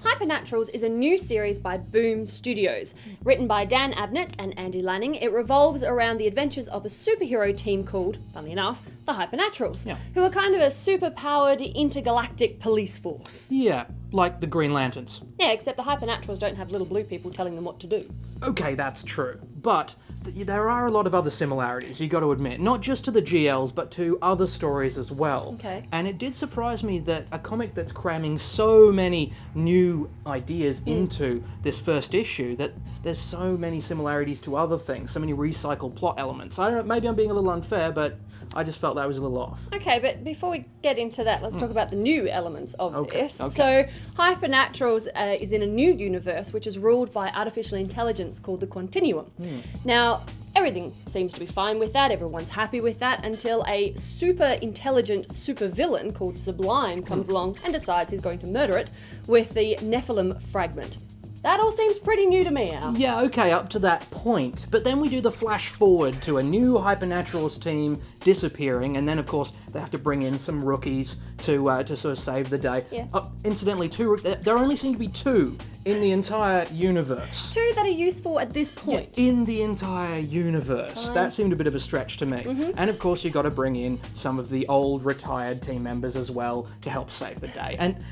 Hypernaturals is a new series by Boom Studios. Written by Dan Abnett and Andy Lanning, it revolves around the adventures of a superhero team called, funnily enough, the Hypernaturals, who are kind of a super-powered intergalactic police force. Yeah, like the Green Lanterns. Yeah, except the Hypernaturals don't have little blue people telling them what to do. Okay, that's true. But there are a lot of other similarities, you got to admit. Not just to the GLs, but to other stories as well. Okay. And it did surprise me that a comic that's cramming so many new ideas into this first issue, that there's so many similarities to other things, so many recycled plot elements. I don't know, maybe I'm being a little unfair, but I just felt that was a little off. Okay, but before we get into that, let's talk about the new elements of this. Okay. So, Hypernaturals is in a new universe which is ruled by artificial intelligence called the Continuum. Now, everything seems to be fine with that, everyone's happy with that, until a super intelligent supervillain called Sublime comes along and decides he's going to murder it with the Nephilim fragment. That all seems pretty new to me, Al. Yeah, okay, up to that point. But then we do the flash forward to a new Hypernaturals team disappearing, and then, of course, they have to bring in some rookies to sort of save the day. Yeah. Incidentally, there only seem to be two in the entire universe. Two that are useful at this point. Yeah, in the entire universe. That seemed a bit of a stretch to me. And, of course, you got to bring in some of the old retired team members as well to help save the day. And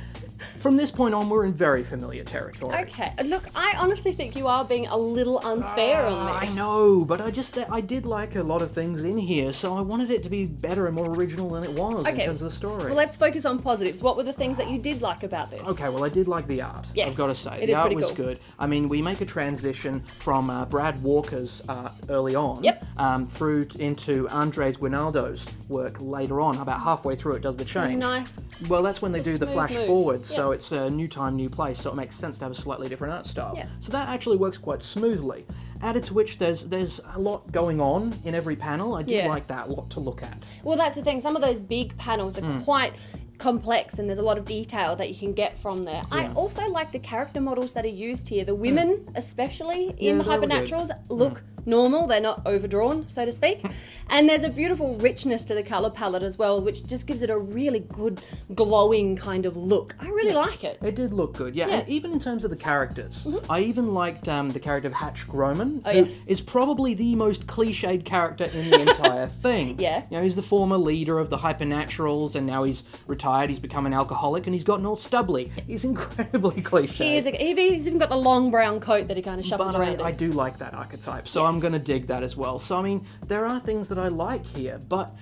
from this point on, we're in very familiar territory. Okay, look, I honestly think you are being a little unfair on this. I know, but I did like a lot of things in here, so I wanted it to be better and more original than it was in terms of the story. Well, let's focus on positives. What were the things that you did like about this? Okay, well, I did like the art, Yes, I've got to say. it The is art pretty was cool. good. I mean, we make a transition from Brad Walker's art early on through into Andres Guinaldo's work later on. About halfway through it does the change. Nice. Well, that's when they do the smooth flash move. forward, so it's a new time, new place, so it makes sense to have a slightly different art style. Yeah. So that actually works quite smoothly. Added to which there's a lot going on in every panel. I do like that, a lot to look at. Well, that's the thing. Some of those big panels are quite complex and there's a lot of detail that you can get from there. I also like the character models that are used here. The women, especially in they were good. Hypernaturals, look normal. They're not overdrawn, so to speak. And there's a beautiful richness to the color palette as well, which just gives it a really good glowing kind of look. I really like it. It did look good, and even in terms of the characters, I even liked the character of Hatch Groman, who is probably the most cliched character in the entire thing. Yeah. You know, he's the former leader of the Hypernaturals, and now he's retired, he's become an alcoholic, and he's gotten all stubbly. He's incredibly cliched. He's even got the long brown coat that he kind of shuffles But around I in. do like that archetype, so I'm going to dig that as well. So, I mean, there are things that I like here, but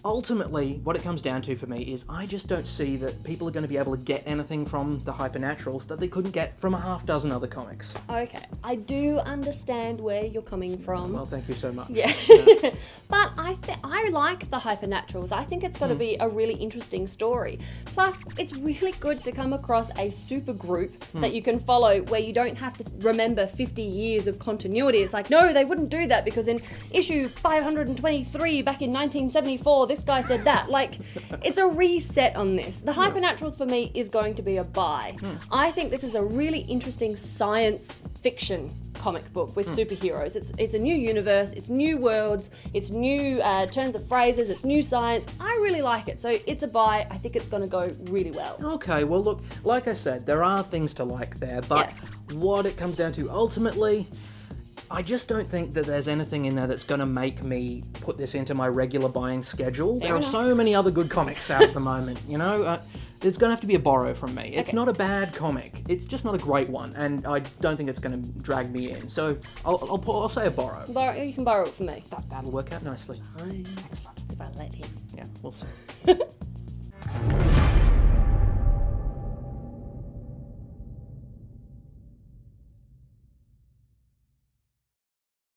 ultimately, what it comes down to for me is I just don't see that people are going to be able to get anything from the Hypernaturals that they couldn't get from a half dozen other comics. Okay, I do understand where you're coming from. Well, thank you so much. Yeah. But I like the Hypernaturals. I think it's going to be a really interesting story. Plus, it's really good to come across a super group that you can follow where you don't have to remember 50 years of continuity. It's like, no, they wouldn't do that because in issue 523 back in 1974, this guy said that. Like, it's a reset on this. The Hypernaturals for me is going to be a buy. I think this is a really interesting science fiction comic book with superheroes. It's a new universe, it's new worlds, it's new turns of phrases, it's new science. I really like it, so it's a buy. I think it's going to go really well. Okay, well, look, like I said, there are things to like there, but what it comes down to ultimately, I just don't think that there's anything in there that's going to make me put this into my regular buying schedule. There are so many other good comics out at the moment, you know? It's going to have to be a borrow from me. It's not a bad comic. It's just not a great one, and I don't think it's going to drag me in. So I'll say a borrow. You can borrow it from me. That'll work out nicely. Fine. Excellent. If I let him. Yeah, we'll see.